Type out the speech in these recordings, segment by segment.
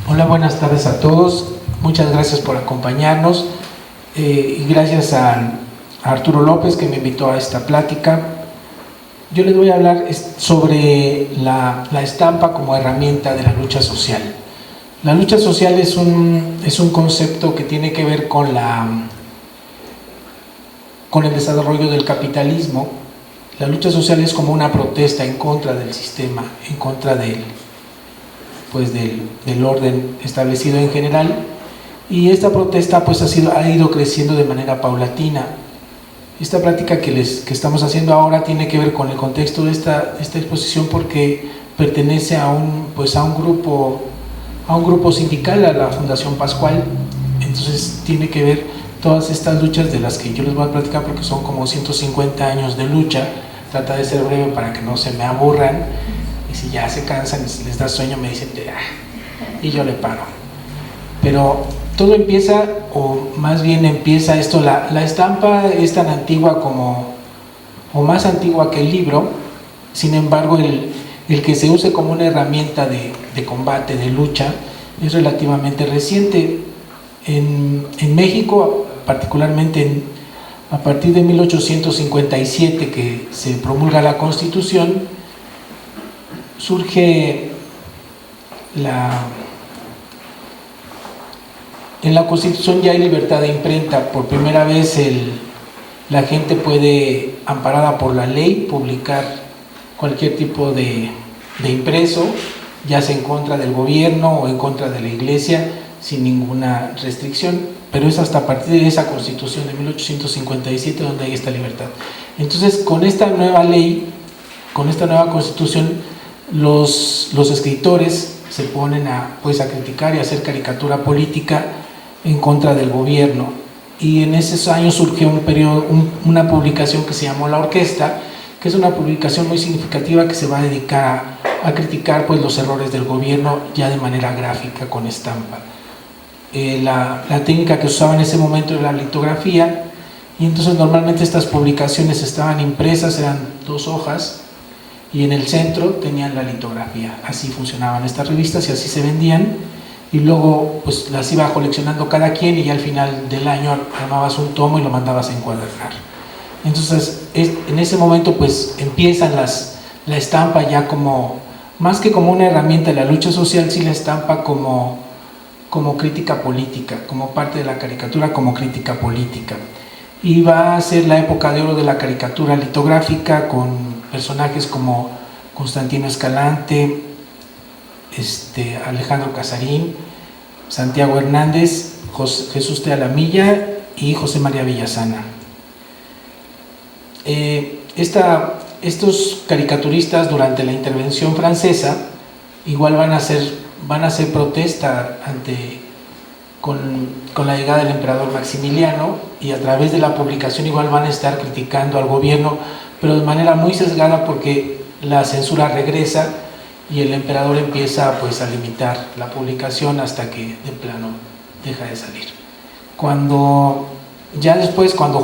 Hola, buenas tardes a todos. Muchas gracias por acompañarnos y gracias a Arturo López que me invitó a esta plática. Yo les voy a hablar sobre la estampa como herramienta de la lucha social. La lucha social es un concepto que tiene que ver con el desarrollo del capitalismo. La lucha social es como una protesta en contra del sistema, en contra del orden establecido en general, y esta protesta pues ha ido creciendo de manera paulatina. Esta práctica que estamos haciendo ahora tiene que ver con el contexto de esta exposición porque pertenece a un grupo sindical, a la Fundación Pascual. Entonces tiene que ver todas estas luchas de las que yo les voy a platicar porque son como 150 años de lucha. Trata de ser breve para que no se me aburran, y si ya se cansan y les da sueño me dicen y yo le paro. Pero todo empieza, o más bien empieza esto, la estampa es tan antigua o más antigua que el libro. Sin embargo, el que se use como una herramienta de combate, de lucha, es relativamente reciente. En México, particularmente a partir de 1857, que se promulga la Constitución, surge en la Constitución ya hay libertad de imprenta. Por primera vez la gente puede, amparada por la ley, publicar cualquier tipo de impreso, ya sea en contra del gobierno o en contra de la iglesia, sin ninguna restricción, pero es hasta a partir de esa Constitución de 1857 donde hay esta libertad. Entonces, con esta nueva ley, con esta nueva Constitución, los escritores se ponen a criticar y a hacer caricatura política en contra del gobierno, y en esos años surgió una publicación que se llamó La Orquesta, que es una publicación muy significativa que se va a dedicar a criticar los errores del gobierno ya de manera gráfica, con estampa. La técnica que usaba en ese momento era la litografía, y entonces normalmente estas publicaciones estaban impresas, eran 2 hojas, y en el centro tenían la litografía. Así funcionaban estas revistas y así se vendían, y luego las iba coleccionando cada quien, y ya al final del año armabas un tomo y lo mandabas a encuadernar. Entonces en ese momento empiezan la estampa ya más que como una herramienta de la lucha social, sí la estampa como crítica política, como parte de la caricatura, como crítica política. Y va a ser la época de oro de la caricatura litográfica, con personajes como Constantino Escalante, Alejandro Casarín, Santiago Hernández, Jesús de Alamilla y José María Villasana. Estos caricaturistas, durante la intervención francesa, igual van a hacer protesta con la llegada del emperador Maximiliano, y a través de la publicación igual van a estar criticando al gobierno, pero de manera muy sesgada, porque la censura regresa y el emperador empieza a limitar la publicación hasta que de plano deja de salir. Cuando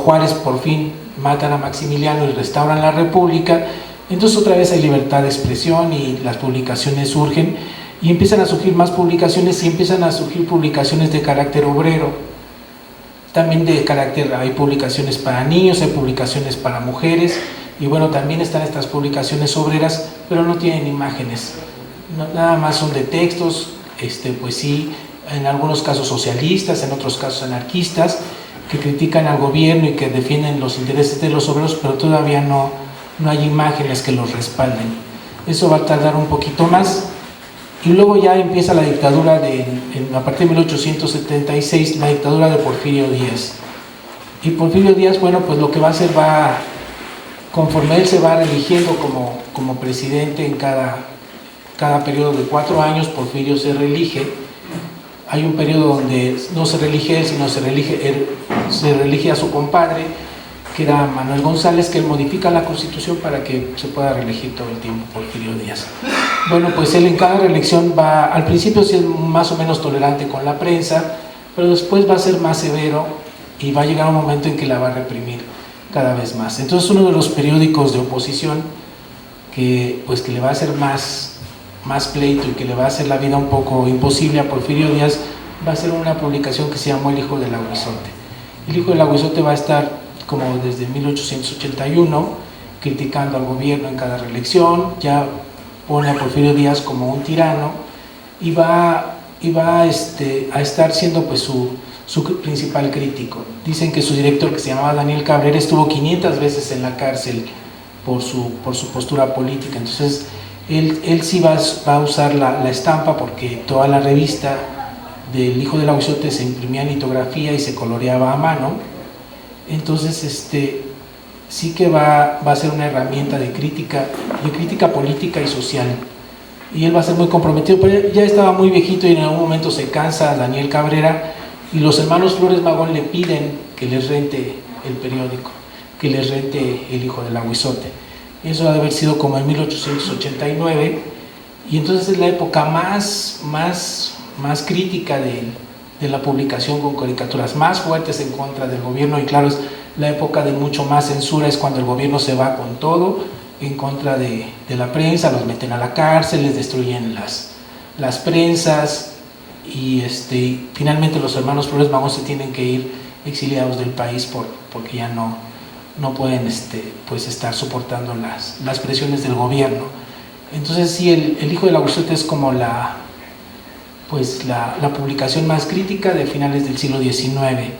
Juárez por fin matan a Maximiliano y restauran la república, entonces otra vez hay libertad de expresión y las publicaciones surgen, y empiezan a surgir más publicaciones, y empiezan a surgir publicaciones de carácter obrero, también hay publicaciones para niños, hay publicaciones para mujeres, y también están estas publicaciones obreras, pero no tienen imágenes, nada más son de textos, sí, en algunos casos socialistas, en otros casos anarquistas, que critican al gobierno y que defienden los intereses de los obreros, pero todavía no hay imágenes que los respalden. Eso va a tardar un poquito más, y luego ya empieza la dictadura a partir de 1876, la dictadura de Porfirio Díaz. Y Porfirio Díaz, lo que va a hacer, conforme él se va reeligiendo como presidente en cada periodo de 4 años, Porfirio se reelige. Hay un periodo donde no se reelige él, sino se reelige a su compadre, que era Manuel González, que él modifica la Constitución para que se pueda reelegir todo el tiempo Porfirio Díaz. Él en cada reelección al principio sí es más o menos tolerante con la prensa, pero después va a ser más severo, y va a llegar un momento en que la va a reprimir cada vez más. Entonces uno de los periódicos de oposición que le va a hacer más más pleito y que le va a hacer la vida un poco imposible a Porfirio Díaz, va a ser una publicación que se llamó El hijo del aguizote. El hijo del aguizote va a estar como desde 1881 criticando al gobierno en cada reelección, ya pone a Porfirio Díaz como un tirano y va a estar siendo pues su principal crítico. Dicen que su director, que se llamaba Daniel Cabrera, estuvo 500 veces en la cárcel por su postura política. Entonces él sí va a usar la estampa, porque toda la revista del hijo del aguizote se imprimía en litografía y se coloreaba a mano. Entonces sí que va a ser una herramienta de crítica política y social, y él va a ser muy comprometido, pero ya estaba muy viejito y en algún momento se cansa Daniel Cabrera, y los hermanos Flores Magón le piden que les rente el periódico, que les rente El hijo del aguizote. Eso ha de haber sido como en 1889, y entonces es la época más crítica de la publicación, con caricaturas más fuertes en contra del gobierno, y claro, es la época de mucho más censura, es cuando el gobierno se va con todo en contra de la prensa, los meten a la cárcel, les destruyen las prensas, y finalmente los hermanos Flores Magón se tienen que ir exiliados del país porque ya no pueden pues estar soportando las presiones del gobierno. Entonces sí, el hijo del aguizote es como la publicación más crítica de finales del siglo XIX.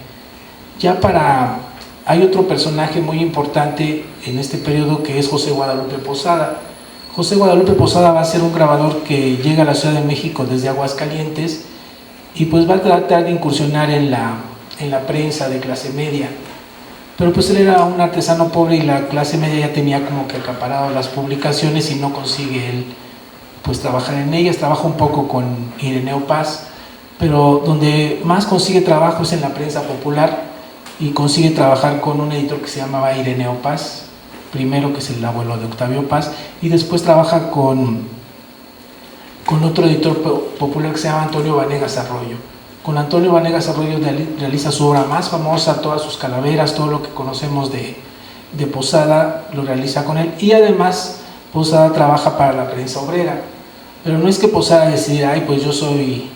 Hay otro personaje muy importante en este periodo, que es José Guadalupe Posada. José Guadalupe Posada va a ser un grabador que llega a la Ciudad de México desde Aguascalientes, y pues va a tratar de incursionar en la prensa de clase media. Pero pues él era un artesano pobre, y la clase media ya tenía como que acaparado las publicaciones, y no consigue él pues trabajar en ellas. Trabaja un poco con Ireneo Paz, pero donde más consigue trabajo es en la prensa popular, y consigue trabajar con un editor que se llamaba Ireneo Paz, primero, que es el abuelo de Octavio Paz, y después trabaja con otro editor popular que se llama Antonio Vanegas Arroyo. Con Antonio Vanegas Arroyo realiza su obra más famosa, todas sus calaveras, todo lo que conocemos de Posada lo realiza con él, y además Posada trabaja para la prensa obrera. Pero no es que Posada decida, pues yo soy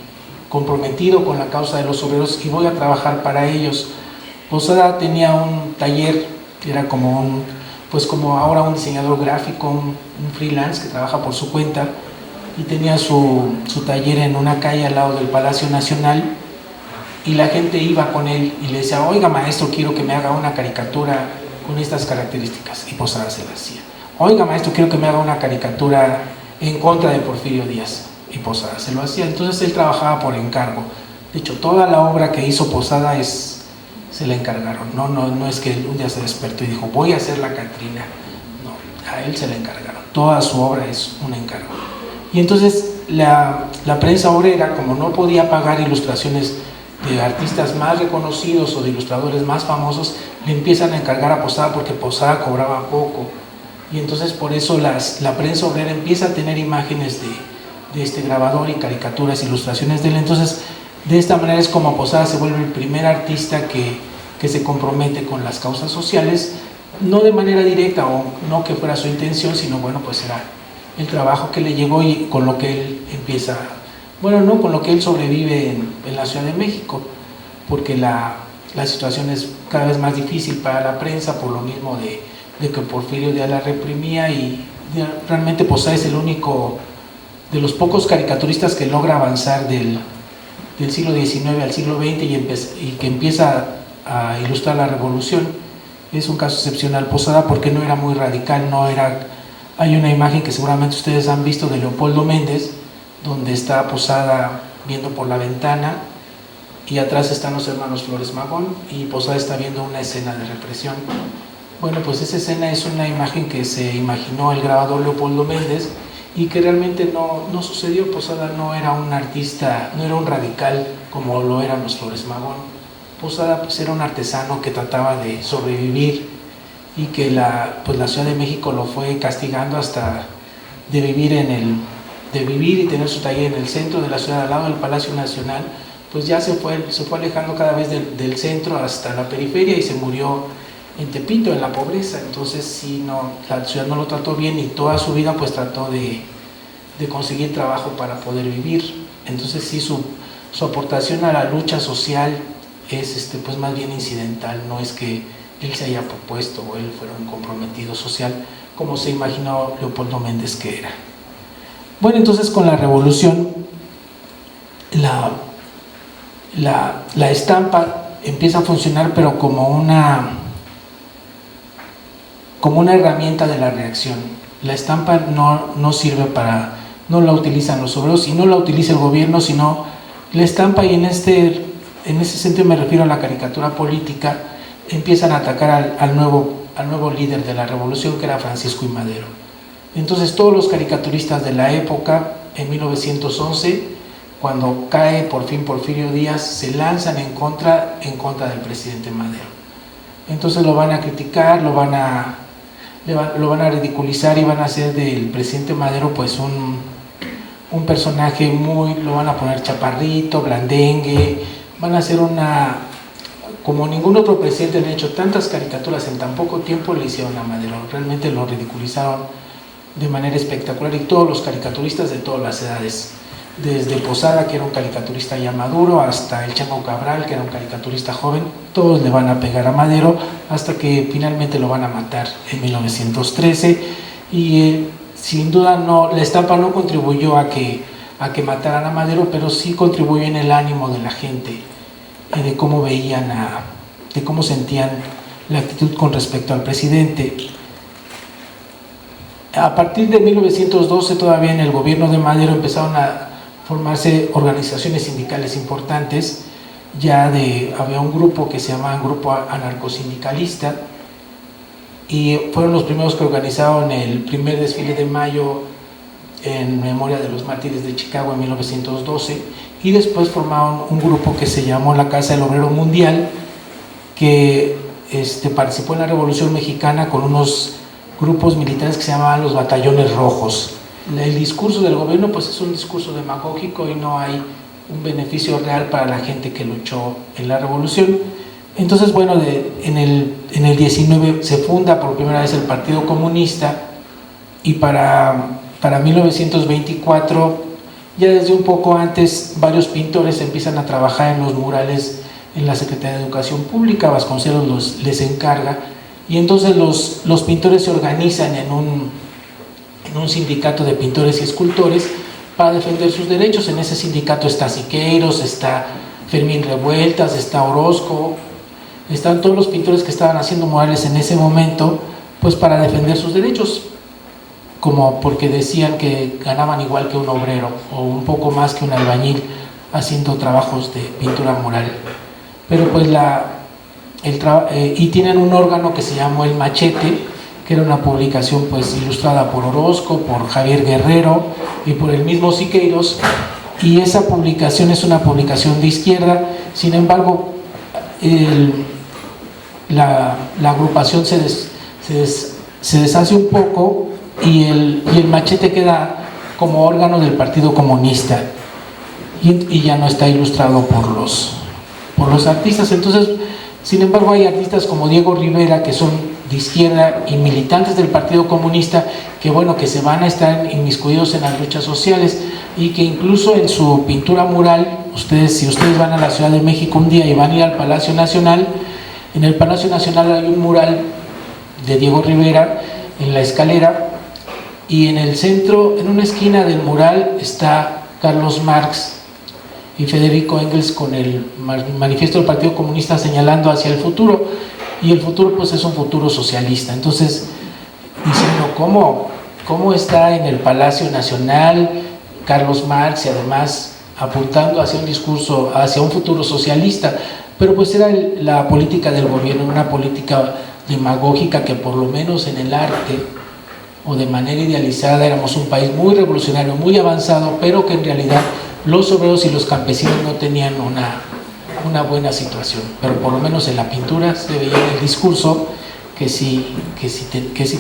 comprometido con la causa de los obreros y voy a trabajar para ellos. Posada tenía un taller, era como ahora un diseñador gráfico, un freelance que trabaja por su cuenta, y tenía su taller en una calle al lado del Palacio Nacional, y la gente iba con él y le decía: oiga maestro, quiero que me haga una caricatura con estas características, y Posada se la hacía. Oiga maestro, quiero que me haga una caricatura en contra de Porfirio Díaz, y Posada se lo hacía. Entonces él trabajaba por encargo. De hecho, toda la obra que hizo Posada se le encargaron. No es que un día se despertó y dijo: voy a hacer la Catrina. No, a él se le encargaron. Toda su obra es un encargo. Y entonces la prensa obrera, como no podía pagar ilustraciones de artistas más reconocidos o de ilustradores más famosos, le empiezan a encargar a Posada, porque Posada cobraba poco. Y entonces por eso la prensa obrera empieza a tener imágenes de este grabador, y caricaturas, ilustraciones de él. Entonces de esta manera es como Posada se vuelve el primer artista que se compromete con las causas sociales, no de manera directa, o no que fuera su intención, sino pues era el trabajo que le llegó, y con lo que él empieza, con lo que él sobrevive en la Ciudad de México, porque la situación es cada vez más difícil para la prensa, por lo mismo de que Porfirio Díaz la reprimía, y realmente Posada es el único de los pocos caricaturistas que logra avanzar del siglo XIX al siglo XX, y que empieza a ilustrar la revolución. Es un caso excepcional Posada, porque no era muy radical, hay una imagen que seguramente ustedes han visto de Leopoldo Méndez, donde está Posada viendo por la ventana, y atrás están los hermanos Flores Magón, y Posada está viendo una escena de represión. Pues esa escena es una imagen que se imaginó el grabador Leopoldo Méndez, y que realmente no sucedió. Posada no era un artista, no era un radical como lo eran los Flores Magón. Posada era un artesano que trataba de sobrevivir, y que la Ciudad de México lo fue castigando hasta de vivir y tener su taller en el centro de la ciudad, al lado del Palacio Nacional. Pues ya se fue alejando cada vez del centro hasta la periferia, y se murió en Tepito, en la pobreza. Entonces la ciudad no lo trató bien, y toda su vida pues trató de de conseguir trabajo para poder vivir. Entonces sí, su aportación a la lucha social es pues más bien incidental, no es que él se haya propuesto o él fuera un comprometido social como se imaginó Leopoldo Méndez que era. Bueno, entonces con la revolución la estampa empieza a funcionar, pero como una herramienta de la reacción. La estampa no sirve para, no la utilizan los obreros y no la utiliza el gobierno, sino la estampa, y en ese sentido me refiero a la caricatura política, empiezan a atacar al nuevo líder de la revolución, que era Francisco I. Madero. Entonces todos los caricaturistas de la época, en 1911, cuando cae por fin Porfirio Díaz, se lanzan en contra del presidente Madero. Entonces lo van a criticar, lo van a ridiculizar y van a hacer del presidente Madero pues un personaje lo van a poner chaparrito, blandengue, van a hacer como ningún otro presidente le han hecho tantas caricaturas en tan poco tiempo, le hicieron a Madero, realmente lo ridiculizaron de manera espectacular, y todos los caricaturistas de todas las edades, desde Posada, que era un caricaturista ya maduro, hasta el Chango Cabral, que era un caricaturista joven, todos le van a pegar a Madero hasta que finalmente lo van a matar en 1913, y sin duda la estampa no contribuyó a que mataran a Madero, pero sí contribuyó en el ánimo de la gente, de cómo veían, de cómo sentían la actitud con respecto al presidente. A partir de 1912, todavía en el gobierno de Madero, empezaron a formarse organizaciones sindicales importantes. Había un grupo que se llamaba Grupo Anarcosindicalista, y fueron los primeros que organizaron el primer desfile de mayo en memoria de los mártires de Chicago en 1912, y después formaron un grupo que se llamó la Casa del Obrero Mundial, que participó en la Revolución Mexicana con unos grupos militares que se llamaban los Batallones Rojos. El discurso del gobierno pues es un discurso demagógico y no hay un beneficio real para la gente que luchó en la revolución. Entonces, bueno, en el 19 se funda por primera vez el Partido Comunista, y para 1924, ya desde un poco antes, varios pintores empiezan a trabajar en los murales en la Secretaría de Educación Pública. Vasconcelos les encarga, y entonces los pintores se organizan en un sindicato de pintores y escultores para defender sus derechos. En ese sindicato está Siqueiros, está Fermín Revueltas, está Orozco, están todos los pintores que estaban haciendo murales en ese momento, pues para defender sus derechos, como porque decían que ganaban igual que un obrero o un poco más que un albañil haciendo trabajos de pintura mural. Pero pues y tienen un órgano que se llamó El Machete, que era una publicación pues ilustrada por Orozco, por Javier Guerrero y por el mismo Siqueiros, y esa publicación es una publicación de izquierda. Sin embargo, la agrupación se deshace un poco, y el Machete queda como órgano del Partido Comunista, y ya no está ilustrado por los artistas. Entonces, sin embargo, hay artistas como Diego Rivera, que son de izquierda y militantes del Partido Comunista, que se van a estar inmiscuidos en las luchas sociales, y que incluso en su pintura mural, si ustedes van a la Ciudad de México un día y van a ir al Palacio Nacional, en el Palacio Nacional hay un mural de Diego Rivera en la escalera, y en el centro, en una esquina del mural, está Carlos Marx y Federico Engels con el manifiesto del Partido Comunista señalando hacia el futuro, y el futuro pues es un futuro socialista. Entonces, diciendo cómo está en el Palacio Nacional Carlos Marx, y además apuntando hacia un discurso, hacia un futuro socialista, pero pues era la política del gobierno, una política demagógica, que por lo menos en el arte o de manera idealizada éramos un país muy revolucionario, muy avanzado, pero que en realidad los obreros y los campesinos no tenían una buena situación. Pero por lo menos en la pintura se veía en el discurso que sí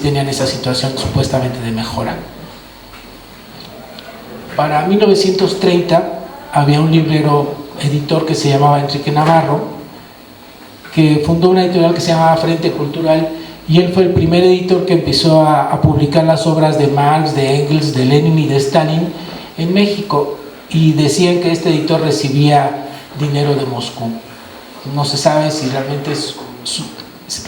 tenían esa situación supuestamente de mejora. Para 1930 había un librero editor que se llamaba Enrique Navarro, que fundó una editorial que se llamaba Frente Cultural, y él fue el primer editor que empezó a publicar las obras de Marx, de Engels, de Lenin y de Stalin en México, y decían que este editor recibía dinero de Moscú. No se sabe si realmente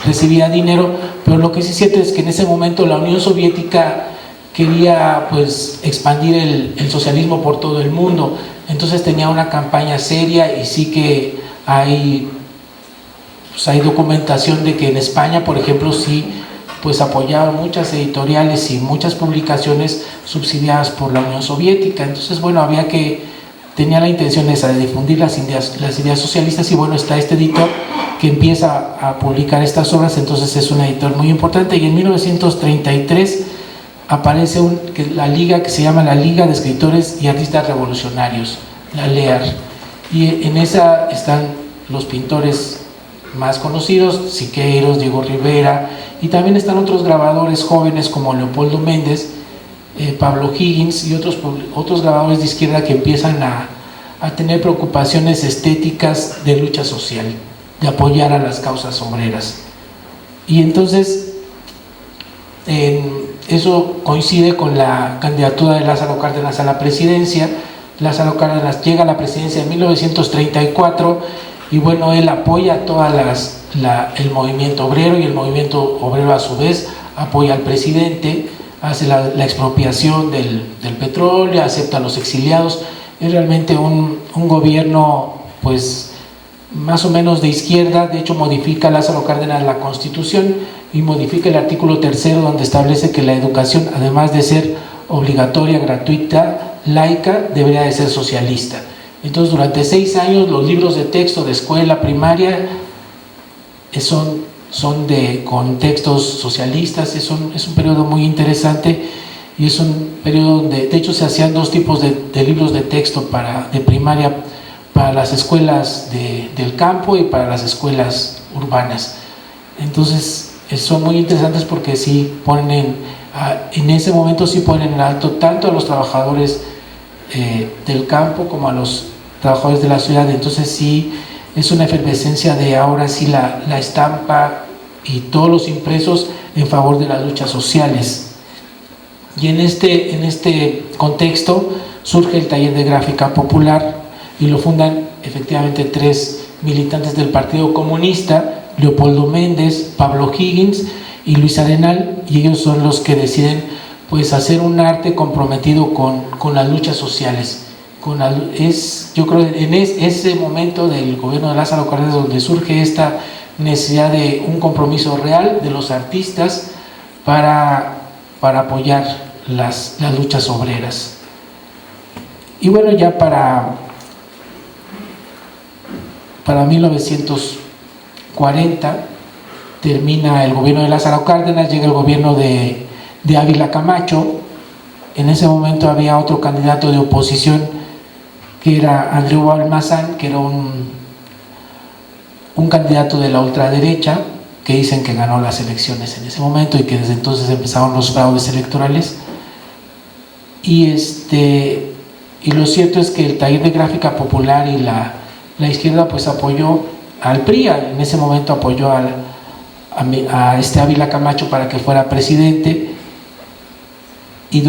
recibía dinero, pero lo que sí es cierto es que en ese momento la Unión Soviética quería pues expandir el socialismo por todo el mundo, entonces tenía una campaña seria, y sí que hay documentación de que en España, por ejemplo, sí pues apoyaban muchas editoriales y muchas publicaciones subsidiadas por la Unión Soviética. Entonces, bueno, tenía la intención esa de difundir las ideas socialistas, y bueno, está este editor que empieza a publicar estas obras, entonces es un editor muy importante. Y en 1933 aparece la liga que se llama la Liga de Escritores y Artistas Revolucionarios, la LEAR, y en esa están los pintores más conocidos, Siqueiros, Diego Rivera, y también están otros grabadores jóvenes como Leopoldo Méndez, Pablo Higgins y otros grabadores de izquierda que empiezan a tener preocupaciones estéticas de lucha social, de apoyar a las causas obreras. Y entonces eso coincide con la candidatura de Lázaro Cárdenas a la presidencia. Lázaro Cárdenas llega a la presidencia en 1934, y bueno, él apoya el movimiento obrero, y el movimiento obrero a su vez apoya al presidente, hace la expropiación del petróleo, acepta a los exiliados. Es realmente un gobierno pues más o menos de izquierda. De hecho, modifica Lázaro Cárdenas la Constitución y modifica el artículo 3º, donde establece que la educación, además de ser obligatoria, gratuita, laica, debería de ser socialista. Entonces, durante 6 años los libros de texto de escuela primaria son con textos socialistas. Es un periodo muy interesante, y es un periodo donde de hecho se hacían 2 tipos de libros de texto de primaria, para las escuelas del campo y para las escuelas urbanas. Entonces son muy interesantes porque sí en ese momento sí ponen en alto tanto a los trabajadores del campo como a los trabajadores de la ciudad. Entonces sí es una efervescencia de ahora sí la estampa y todos los impresos en favor de las luchas sociales. Y en este contexto surge el Taller de Gráfica Popular, y lo fundan efectivamente 3 militantes del Partido Comunista: Leopoldo Méndez, Pablo Higgins y Luis Arenal, y ellos son los que deciden pues hacer un arte comprometido con las luchas sociales. Yo creo en ese momento del gobierno de Lázaro Cárdenas donde surge esta necesidad de un compromiso real de los artistas para apoyar las luchas obreras. Y bueno, ya para 1940 termina el gobierno de Lázaro Cárdenas, llega el gobierno de Ávila Camacho. En ese momento había otro candidato de oposición que era Andreu Almazán, que era un candidato de la ultraderecha, que dicen que ganó las elecciones en ese momento y que desde entonces empezaron los fraudes electorales. Y lo cierto es que el Taller de Gráfica Popular y la izquierda pues apoyó al PRI, en ese momento apoyó a Ávila Camacho para que fuera presidente. Y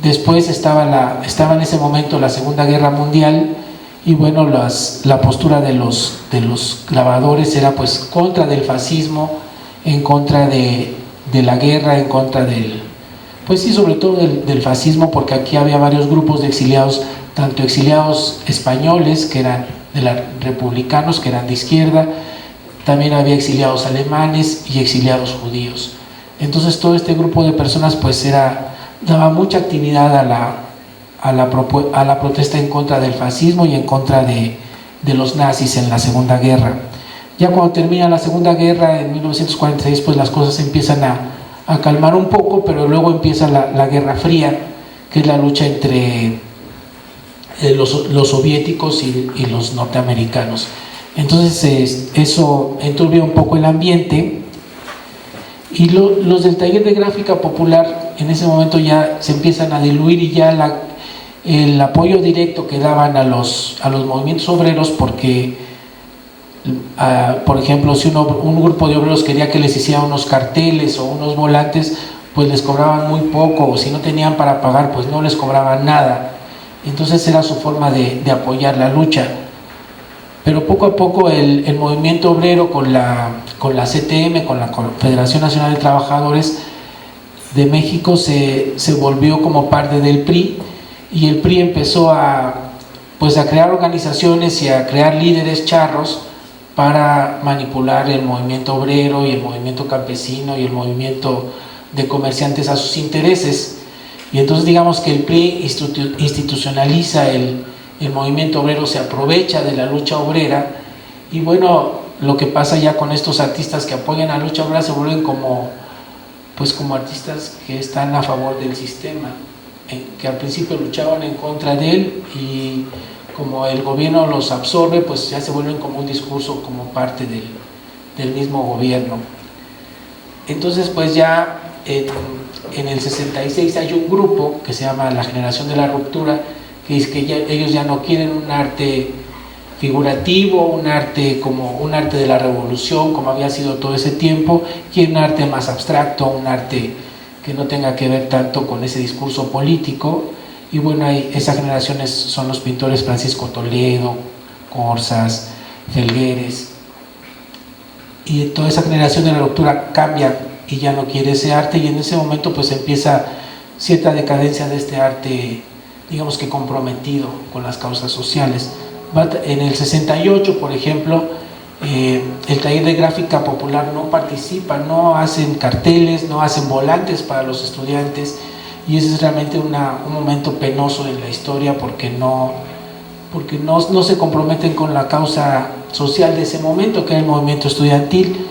después estaba en ese momento la Segunda Guerra Mundial, y bueno, la postura de los grabadores era pues contra del fascismo, en contra de la guerra, en contra pues sí, sobre todo del fascismo, porque aquí había varios grupos de exiliados, tanto exiliados españoles, que eran republicanos, que eran de izquierda, también había exiliados alemanes y exiliados judíos. Entonces todo este grupo de personas pues daba mucha actividad a la protesta en contra del fascismo y en contra de los nazis en la Segunda Guerra. Ya cuando termina la Segunda Guerra, en 1946, pues las cosas empiezan a calmar un poco, pero luego empieza la Guerra Fría, que es la lucha entre los soviéticos y los norteamericanos. Entonces eso enturbia un poco el ambiente, y los del Taller de Gráfica Popular en ese momento ya se empiezan a diluir, y ya el apoyo directo que daban a los movimientos obreros, porque Por ejemplo, si un grupo de obreros quería que les hiciera unos carteles o unos volantes, pues les cobraban muy poco, o si no tenían para pagar, pues no les cobraban nada. Entonces era su forma de apoyar la lucha. Pero poco a poco el movimiento obrero con la CTM, con la Confederación Nacional de Trabajadores de México, se volvió como parte del PRI, y el PRI empezó a crear organizaciones y a crear líderes charros para manipular el movimiento obrero y el movimiento campesino y el movimiento de comerciantes a sus intereses. Y entonces digamos que el PRI institucionaliza el movimiento obrero, se aprovecha de la lucha obrera, y bueno, lo que pasa ya con estos artistas que apoyan a la lucha obrera se vuelven como artistas que están a favor del sistema, que al principio luchaban en contra de él, y como el gobierno los absorbe, pues ya se vuelven como un discurso como parte del mismo gobierno. Entonces pues ya en el 66 hay un grupo que se llama la Generación de la Ruptura, que dice que ellos ya no quieren un arte figurativo, un arte de la revolución, como había sido todo ese tiempo, quieren un arte más abstracto, un arte que no tenga que ver tanto con ese discurso político. Y bueno, esas generaciones son los pintores Francisco Toledo, Corsas, Felgueres, y toda esa generación de la ruptura cambia y ya no quiere ese arte, y en ese momento pues empieza cierta decadencia de este arte, digamos que comprometido con las causas sociales. En el 68, por ejemplo, el taller de gráfica popular no participa, no hacen carteles, no hacen volantes para los estudiantes, y ese es realmente un momento penoso en la historia, porque no se comprometen con la causa social de ese momento, que era el movimiento estudiantil.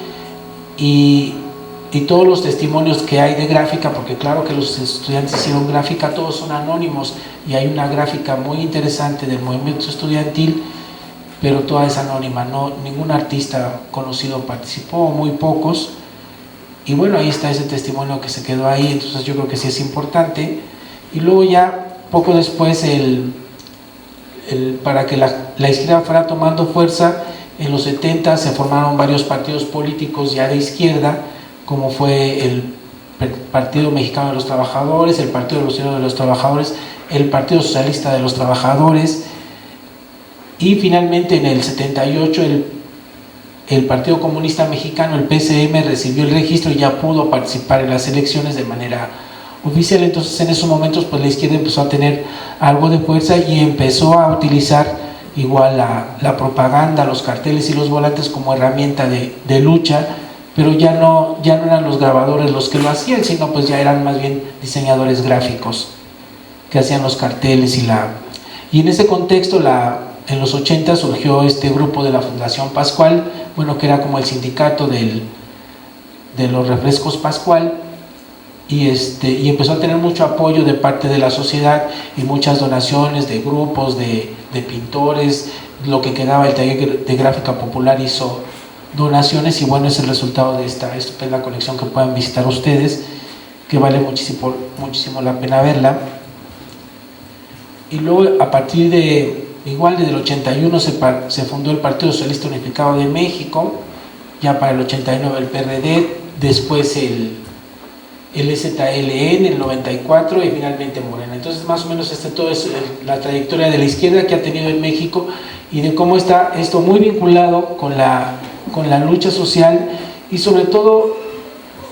Y todos los testimonios que hay de gráfica, porque claro que los estudiantes hicieron gráfica, todos son anónimos, y hay una gráfica muy interesante del movimiento estudiantil, pero toda es anónima, ningún artista conocido participó, muy pocos. Y bueno, ahí está ese testimonio que se quedó ahí, entonces yo creo que sí es importante. Y luego ya, poco después, para que la izquierda fuera tomando fuerza, en los 70 se formaron varios partidos políticos ya de izquierda, como fue el Partido Mexicano de los Trabajadores, el Partido Revolucionario de los Trabajadores, el Partido Socialista de los Trabajadores, y finalmente en el 78 el Partido Comunista Mexicano, el PCM, recibió el registro y ya pudo participar en las elecciones de manera oficial. Entonces en esos momentos pues la izquierda empezó a tener algo de fuerza y empezó a utilizar igual la propaganda, los carteles y los volantes como herramienta de lucha, pero ya no eran los grabadores los que lo hacían, sino pues ya eran más bien diseñadores gráficos que hacían los carteles. Y en ese contexto en los 80 surgió este grupo de la Fundación Pascual, bueno, que era como el sindicato de los refrescos Pascual, y empezó a tener mucho apoyo de parte de la sociedad y muchas donaciones de grupos, de pintores. Lo que quedaba el taller de gráfica popular hizo donaciones, y bueno, es el resultado de esta estupenda colección que pueden visitar ustedes, que vale muchísimo la pena verla. Y luego a partir desde el 81 se fundó el Partido Socialista Unificado de México, ya para el 89 el PRD, después el ZLN en el 94 y finalmente Morena. Entonces más o menos todo es la trayectoria de la izquierda que ha tenido en México, y de cómo está esto muy vinculado con la lucha social. Y sobre todo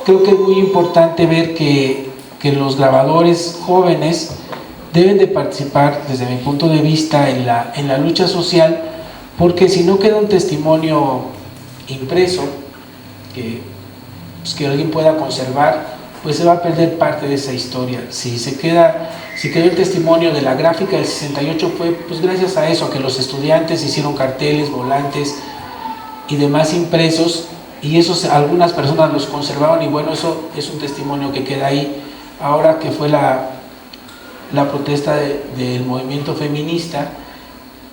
creo que es muy importante ver que los grabadores jóvenes deben de participar, desde mi punto de vista, en la lucha social, porque si no queda un testimonio impreso que alguien pueda conservar, pues se va a perder parte de esa historia. Si quedó el testimonio de la gráfica del 68, fue pues gracias a eso, a que los estudiantes hicieron carteles, volantes y demás impresos, y algunas personas los conservaron, y bueno, eso es un testimonio que queda ahí. Ahora que fue la protesta del movimiento feminista,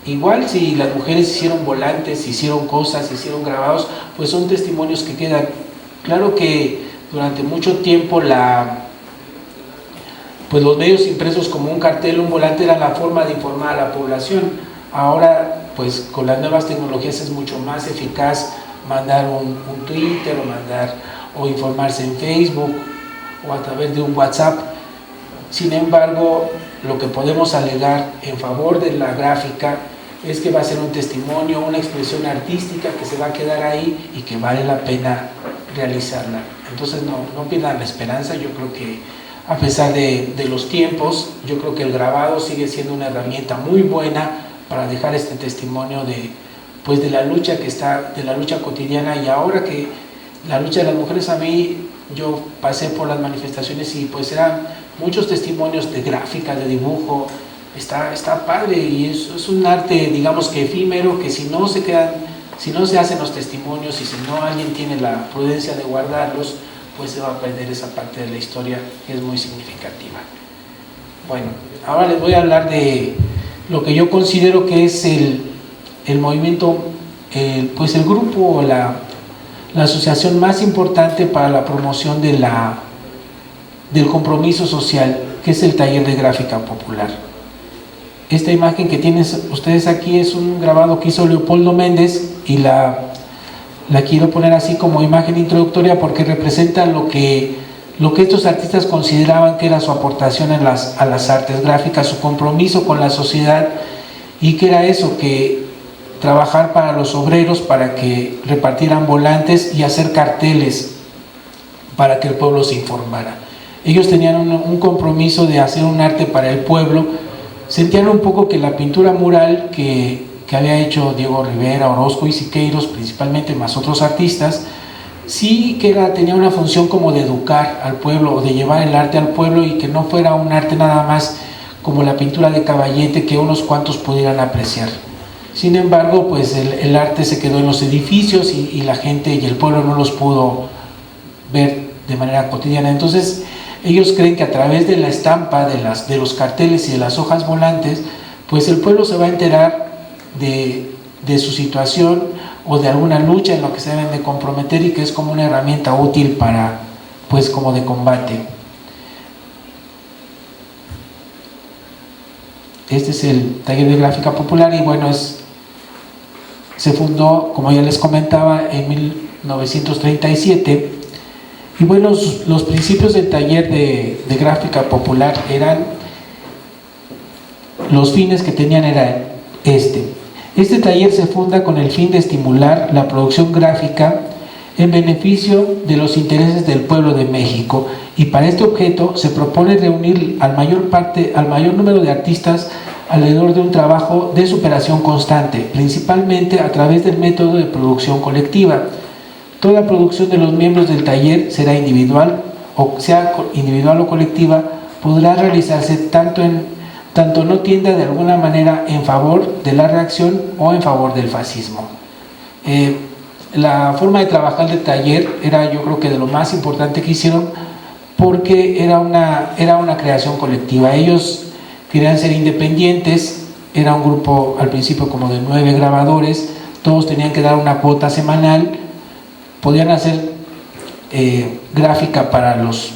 igual si las mujeres hicieron volantes, hicieron cosas, hicieron grabados, pues son testimonios que quedan. Claro que durante mucho tiempo pues los medios impresos como un cartel, un volante, era la forma de informar a la población. Ahora pues con las nuevas tecnologías es mucho más eficaz mandar un Twitter o informarse en Facebook o a través de un WhatsApp. Sin embargo, lo que podemos alegar en favor de la gráfica es que va a ser un testimonio, una expresión artística que se va a quedar ahí y que vale la pena realizarla. Entonces no pierdan la esperanza. Yo creo que a pesar de los tiempos, yo creo que el grabado sigue siendo una herramienta muy buena para dejar este testimonio de la lucha de la lucha cotidiana. Y ahora que la lucha de las mujeres, a mí, yo pasé por las manifestaciones y pues eran muchos testimonios de gráfica, de dibujo. Está padre, y es un arte, digamos que efímero, que si no se hacen los testimonios y si no alguien tiene la prudencia de guardarlos, pues se va a perder esa parte de la historia que es muy significativa. Bueno, ahora les voy a hablar de lo que yo considero que es el movimiento, pues el grupo o la asociación más importante para la promoción del compromiso social, que es el Taller de Gráfica Popular. Esta imagen que tienen ustedes aquí es un grabado que hizo Leopoldo Méndez, y la quiero poner así como imagen introductoria porque representa lo que estos artistas consideraban que era su aportación a las artes gráficas, su compromiso con la sociedad, y que era eso, que trabajar para los obreros, para que repartieran volantes y hacer carteles para que el pueblo se informara. Ellos tenían un compromiso de hacer un arte para el pueblo. Sentían un poco que la pintura mural que había hecho Diego Rivera, Orozco y Siqueiros, principalmente, más otros artistas, sí que tenía una función como de educar al pueblo, o de llevar el arte al pueblo, y que no fuera un arte nada más como la pintura de Caballete que unos cuantos pudieran apreciar. Sin embargo, pues el arte se quedó en los edificios y la gente y el pueblo no los pudo ver de manera cotidiana. Entonces, ellos creen que a través de la estampa, de los carteles y de las hojas volantes, pues el pueblo se va a enterar de su situación o de alguna lucha en lo que se deben de comprometer, y que es como una herramienta útil para, pues, como de combate. Este es el Taller de Gráfica Popular, y bueno, se fundó, como ya les comentaba, en 1937. Y bueno, los principios del Taller de Gráfica Popular eran, los fines que tenían era este taller se funda con el fin de estimular la producción gráfica en beneficio de los intereses del pueblo de México, y para este objeto se propone reunir al mayor número de artistas alrededor de un trabajo de superación constante, principalmente a través del método de producción colectiva. Toda producción de los miembros del taller será individual o colectiva, podrá realizarse tanto no tienda de alguna manera en favor de la reacción o en favor del fascismo. La forma de trabajar del taller era, yo creo que de lo más importante que hicieron, porque era una creación colectiva. Ellos querían ser independientes, era un grupo al principio como de 9 grabadores, todos tenían que dar una cuota semanal, podían hacer gráfica para los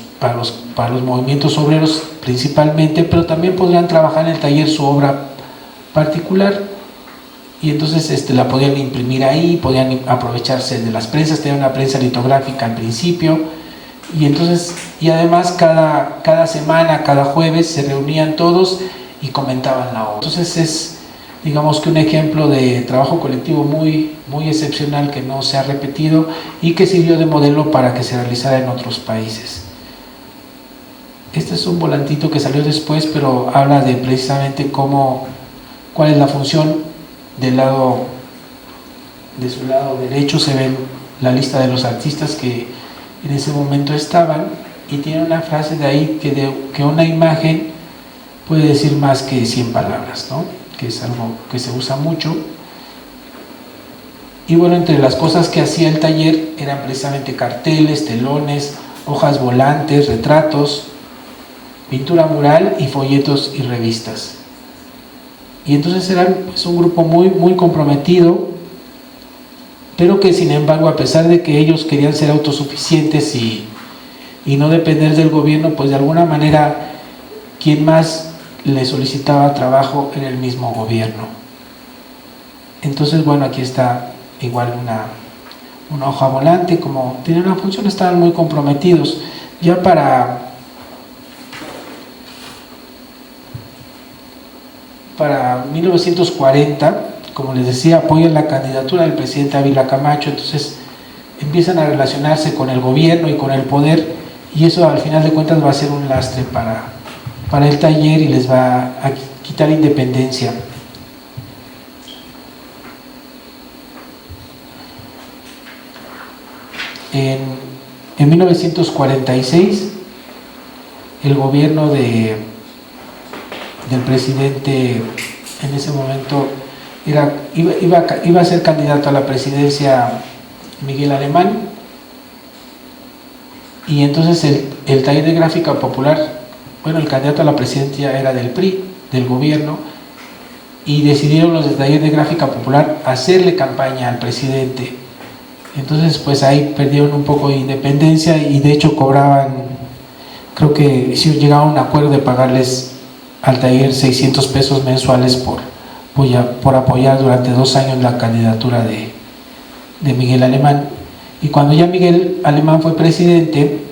movimientos obreros principalmente, pero también podrían trabajar en el taller su obra particular, y entonces la podían imprimir ahí, podían aprovecharse de las prensas, tenían una prensa litográfica al principio, y además cada semana, cada jueves se reunían todos y comentaban la obra. Entonces es, digamos que un ejemplo de trabajo colectivo muy, muy excepcional, que no se ha repetido y que sirvió de modelo para que se realizara en otros países. Este es un volantito que salió después, pero habla de precisamente cuál es la función de su lado derecho. Se ven la lista de los artistas que en ese momento estaban, y tiene una frase de ahí que una imagen puede decir más que 100 palabras, ¿no? Que es algo que se usa mucho. Y bueno, entre las cosas que hacía el taller eran precisamente carteles, telones, hojas volantes, retratos, pintura mural y folletos y revistas. Y entonces eran, pues, un grupo muy, muy comprometido, pero que sin embargo, a pesar de que ellos querían ser autosuficientes y no depender del gobierno, pues de alguna manera quien más le solicitaba trabajo era el mismo gobierno. Entonces, bueno, aquí está igual una hoja volante, como tiene una función, estaban muy comprometidos. Ya para 1940, como les decía, apoyan la candidatura del presidente Ávila Camacho, entonces empiezan a relacionarse con el gobierno y con el poder, y eso al final de cuentas va a ser un lastre para el taller y les va a quitar independencia. En 1946, el gobierno del presidente en ese momento iba a ser candidato a la presidencia Miguel Alemán, y entonces el taller de gráfica popular, bueno, el candidato a la presidencia era del PRI, del gobierno, y decidieron los del taller de gráfica popular hacerle campaña al presidente. Entonces pues ahí perdieron un poco de independencia y de hecho cobraban, creo que llegaron a un acuerdo de pagarles al taller 600 pesos mensuales por apoyar durante 2 años la candidatura de Miguel Alemán. Y cuando ya Miguel Alemán fue presidente,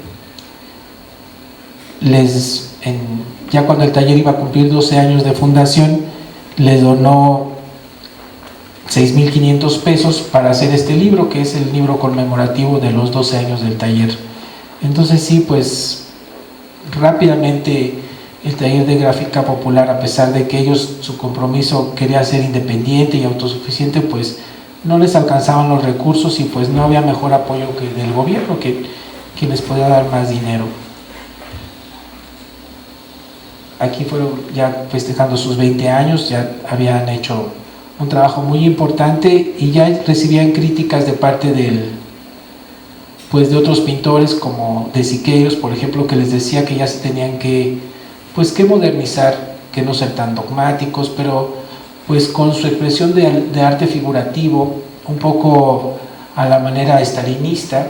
ya cuando el taller iba a cumplir 12 años de fundación, les donó 6,500 pesos para hacer este libro, que es el libro conmemorativo de los 12 años del taller. Entonces sí, pues rápidamente el taller de gráfica popular, a pesar de que ellos, su compromiso quería ser independiente y autosuficiente, pues no les alcanzaban los recursos y pues no había mejor apoyo que del gobierno, que les podía dar más dinero. Aquí fueron ya festejando sus 20 años, ya habían hecho un trabajo muy importante y ya recibían críticas de parte de otros pintores como de Siqueiros, por ejemplo, que les decía que ya se tenían que modernizar, que no ser tan dogmáticos, pero pues con su expresión de arte figurativo, un poco a la manera estalinista,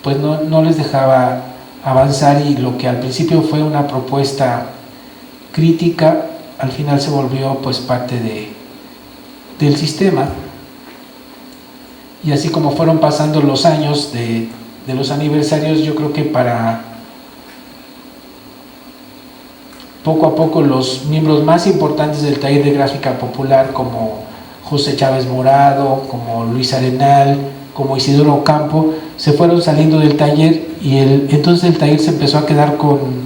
pues no les dejaba avanzar, y lo que al principio fue una propuesta crítica, al final se volvió pues parte del sistema. Y así como fueron pasando los años de los aniversarios, yo creo que poco a poco los miembros más importantes del taller de gráfica popular, como José Chávez Morado, como Luis Arenal, como Isidoro Ocampo, se fueron saliendo del taller, y entonces el taller se empezó a quedar con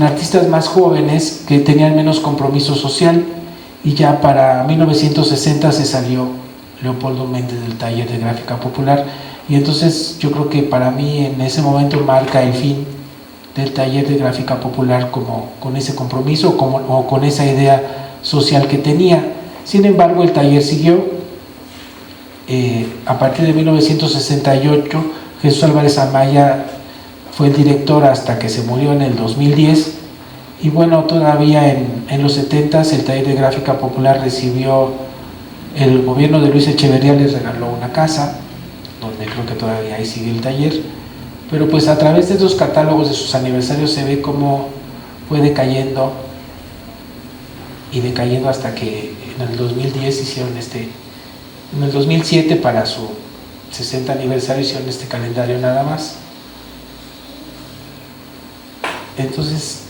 artistas más jóvenes que tenían menos compromiso social, y ya para 1960 se salió Leopoldo Méndez del taller de gráfica popular, y entonces yo creo que para mí en ese momento marca el fin del taller de gráfica popular, como con ese compromiso o con esa idea social que tenía. Sin embargo, el taller siguió. A partir de 1968, Jesús Álvarez Amaya fue el director hasta que se murió en el 2010, y bueno, todavía en los 70s el taller de gráfica popular recibió, el gobierno de Luis Echeverría les regaló una casa, donde creo que todavía ahí sigue el taller, pero pues a través de esos catálogos de sus aniversarios se ve cómo fue decayendo y decayendo hasta que en el 2010 hicieron en el 2007 para su 60 aniversario hicieron este calendario nada más. Entonces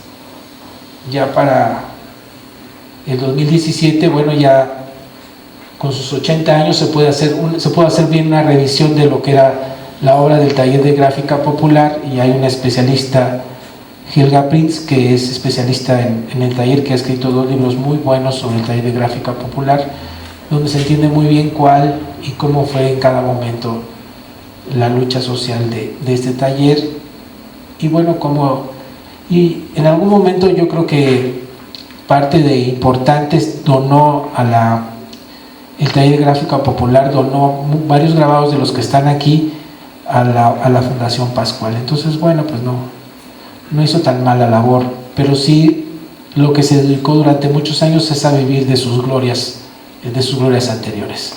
ya para el 2017, bueno, ya con sus 80 años se puede hacer bien una revisión de lo que era la obra del taller de gráfica popular, y hay una especialista, Helga Prinz, que es especialista en el taller, que ha escrito 2 libros muy buenos sobre el taller de gráfica popular, donde se entiende muy bien cuál y cómo fue en cada momento la lucha social de este taller, y bueno, y en algún momento yo creo que parte de importantes donó el taller de gráfica popular, donó varios grabados de los que están aquí a la Fundación Pascual. Entonces bueno, pues no hizo tan mala labor, pero sí lo que se dedicó durante muchos años es a vivir de sus glorias anteriores.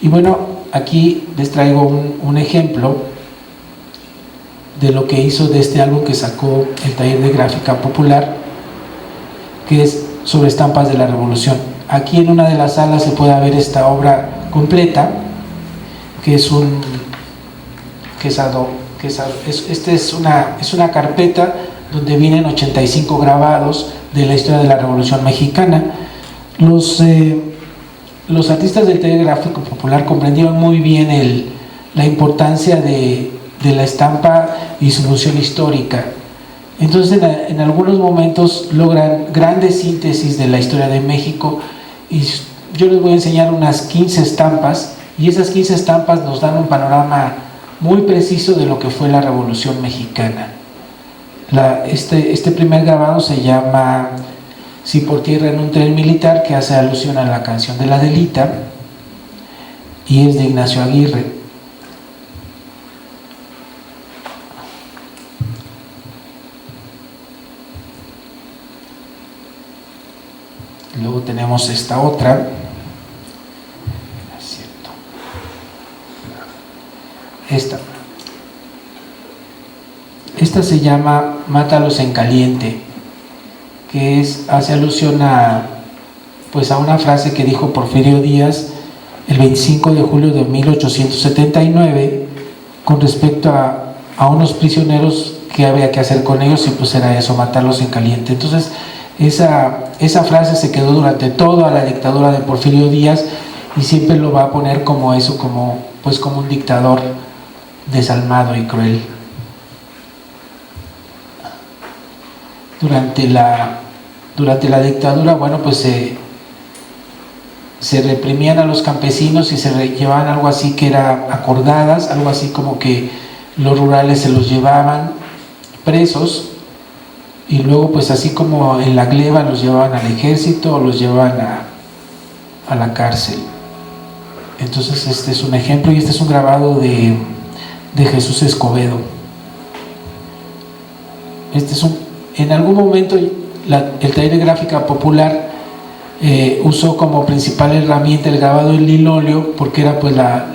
Y bueno, aquí les traigo un ejemplo de lo que hizo de este álbum que sacó el taller de gráfica popular, que es sobre estampas de la revolución. Aquí en una de las salas se puede ver esta obra completa, que es una carpeta donde vienen 85 grabados de la historia de la Revolución Mexicana. Los artistas del taller gráfico popular comprendieron muy bien la importancia de la estampa y su función histórica. Entonces en algunos momentos logran grandes síntesis de la historia de México, y yo les voy a enseñar unas 15 estampas, y esas 15 estampas nos dan un panorama muy preciso de lo que fue la Revolución Mexicana. Este primer grabado se llama Si por tierra en un tren militar, que hace alusión a la canción de la Adelita, y es de Ignacio Aguirre. Luego tenemos esta otra, esta se llama Mátalos en caliente, que hace alusión a una frase que dijo Porfirio Díaz el 25 de julio de 1879 con respecto a unos prisioneros, que había que hacer con ellos, y pues era eso, matarlos en caliente. Entonces esa frase se quedó durante toda la dictadura de Porfirio Díaz, y siempre lo va a poner como eso, como un dictador desalmado y cruel. Durante la dictadura, se reprimían a los campesinos y se llevaban algo así que era acordadas, algo así como que los rurales se los llevaban presos, y luego así como en la gleba los llevaban al ejército o los llevaban a la cárcel. Entonces este es un ejemplo, y este es un grabado de Jesús Escobedo. En algún momento el taller de gráfica popular usó como principal herramienta el grabado en linóleo, porque era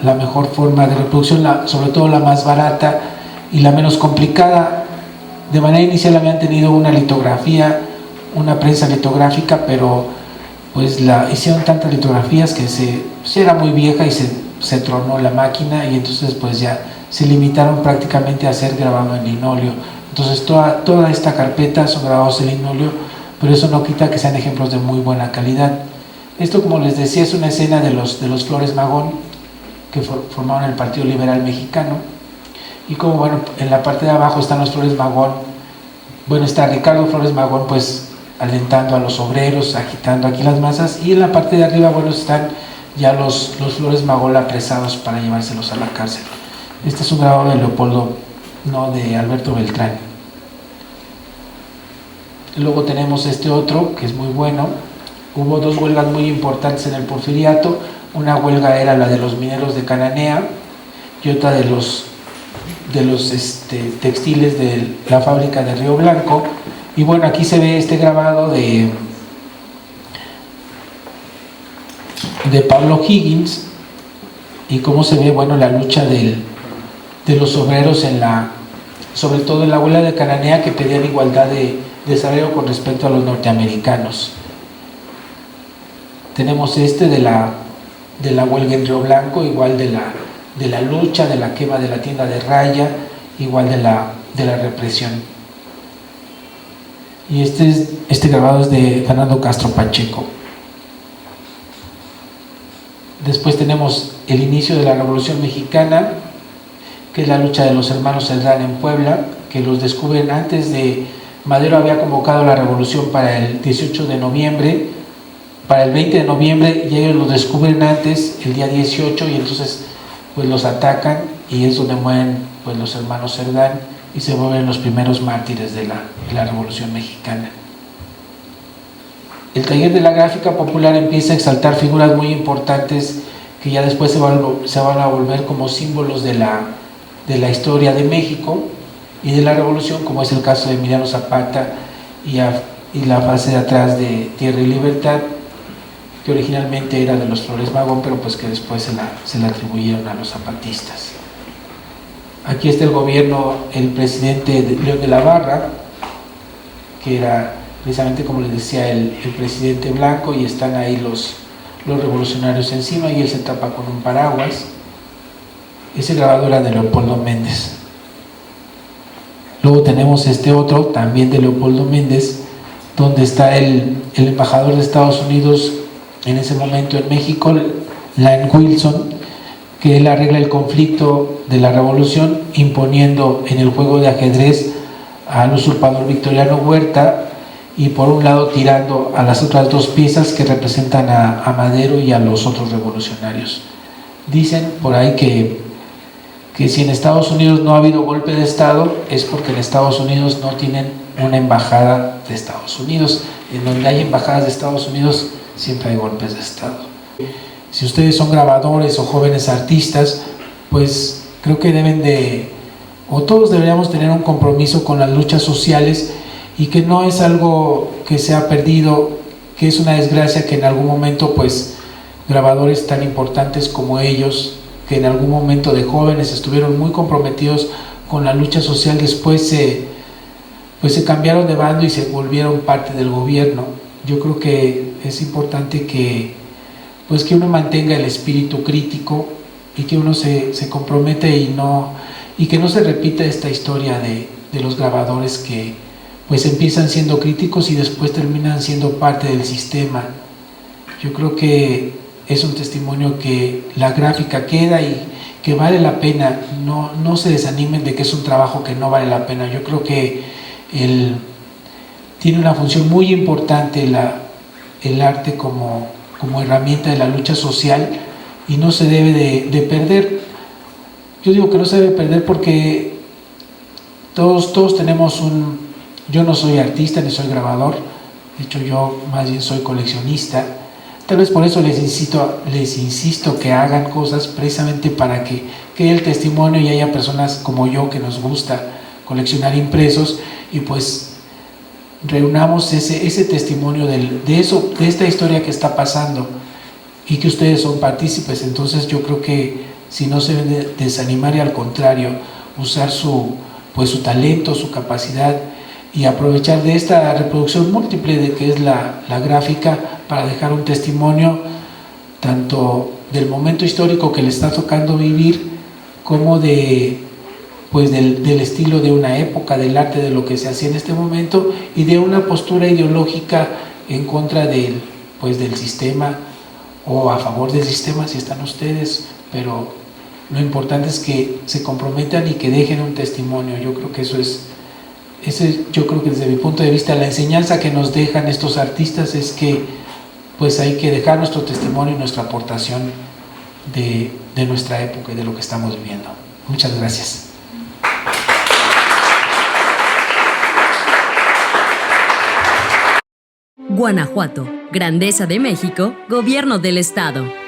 la mejor forma de reproducción, sobre todo la más barata y la menos complicada. De manera inicial habían tenido una litografía, una prensa litográfica, pero hicieron tantas litografías que era muy vieja y se tronó la máquina, y entonces ya se limitaron prácticamente a hacer grabado en linóleo. Entonces toda esta carpeta son grabados en linóleo, pero eso no quita que sean ejemplos de muy buena calidad. Esto, como les decía, es una escena de los Flores Magón, que formaron el Partido Liberal Mexicano, y como en la parte de abajo están los Flores Magón, está Ricardo Flores Magón alentando a los obreros, agitando aquí las masas, y en la parte de arriba están ya los Flores Magón apresados para llevárselos a la cárcel. Este es un grabado de Leopoldo, no de Alberto Beltrán. Luego tenemos este otro, que es muy bueno. Hubo dos huelgas muy importantes en el Porfiriato. Una huelga era la de los mineros de Cananea, y otra de los textiles de la fábrica de Río Blanco. Y aquí se ve este grabado de Pablo Higgins, y cómo se ve la lucha de los obreros sobre todo en la huelga de Cananea, que pedían igualdad de salario con respecto a los norteamericanos. Tenemos de la huelga en Río Blanco, igual de la lucha, de la quema de la tienda de Raya, igual de la represión. Y este grabado es de Fernando Castro Pacheco. Después tenemos el inicio de la Revolución Mexicana, que es la lucha de los hermanos Cerdán en Puebla, que los descubren antes de... Madero había convocado la revolución para el 18 de noviembre, para el 20 de noviembre, y ellos los descubren antes, el día 18, y entonces los atacan, y es donde mueren los hermanos Cerdán, y se vuelven los primeros mártires de la Revolución Mexicana. El taller de la gráfica popular empieza a exaltar figuras muy importantes que ya después se van a volver como símbolos de la historia de México y de la Revolución, como es el caso de Emiliano Zapata y la fase de atrás de Tierra y Libertad, que originalmente era de los Flores Magón, pero que después se la atribuyeron a los zapatistas. Aquí está el gobierno, el presidente León de la Barra, que era precisamente como les decía el presidente Blanco, y están ahí los revolucionarios encima y él se tapa con un paraguas. Ese grabado era de Leopoldo Méndez. Luego tenemos este otro, también de Leopoldo Méndez, donde está el embajador de Estados Unidos en ese momento en México, Lane Wilson, que él arregla el conflicto de la revolución imponiendo en el juego de ajedrez al usurpador Victoriano Huerta, y por un lado tirando a las otras dos piezas que representan a Madero y a los otros revolucionarios. Dicen por ahí que si en Estados Unidos no ha habido golpe de Estado es porque en Estados Unidos no tienen una embajada de Estados Unidos. En donde hay embajadas de Estados Unidos siempre hay golpes de Estado. Si ustedes son grabadores o jóvenes artistas, pues creo que o todos deberíamos tener un compromiso con las luchas sociales, y que no es algo que se ha perdido, que es una desgracia que en algún momento pues grabadores tan importantes como ellos, que en algún momento de jóvenes estuvieron muy comprometidos con la lucha social, después se cambiaron de bando y se volvieron parte del gobierno. Yo creo que es importante que uno mantenga el espíritu crítico y que uno se compromete y que no se repita esta historia de los grabadores que pues empiezan siendo críticos y después terminan siendo parte del sistema. Yo creo que es un testimonio que la gráfica queda y que vale la pena. No se desanimen de que es un trabajo que no vale la pena. Yo creo que tiene una función muy importante el arte como herramienta de la lucha social, y no se debe de perder. Yo digo que no se debe perder porque todos tenemos yo no soy artista ni soy grabador, de hecho yo más bien soy coleccionista. Tal vez por eso les insisto que hagan cosas precisamente para que quede el testimonio y haya personas como yo que nos gusta coleccionar impresos, y pues reunamos ese testimonio de esta historia que está pasando, y que ustedes son partícipes. Entonces yo creo que si no se deben desanimar, y al contrario usar su talento, su capacidad, y aprovechar de esta reproducción múltiple de que es la gráfica para dejar un testimonio tanto del momento histórico que le está tocando vivir, como del estilo de una época, del arte, de lo que se hacía en este momento, y de una postura ideológica en contra del sistema o a favor del sistema si están ustedes, pero lo importante es que se comprometan y que dejen un testimonio. Yo creo que yo creo que desde mi punto de vista la enseñanza que nos dejan estos artistas es que pues hay que dejar nuestro testimonio y nuestra aportación de nuestra época y de lo que estamos viviendo. Muchas gracias. Guanajuato, Grandeza de México, Gobierno del Estado.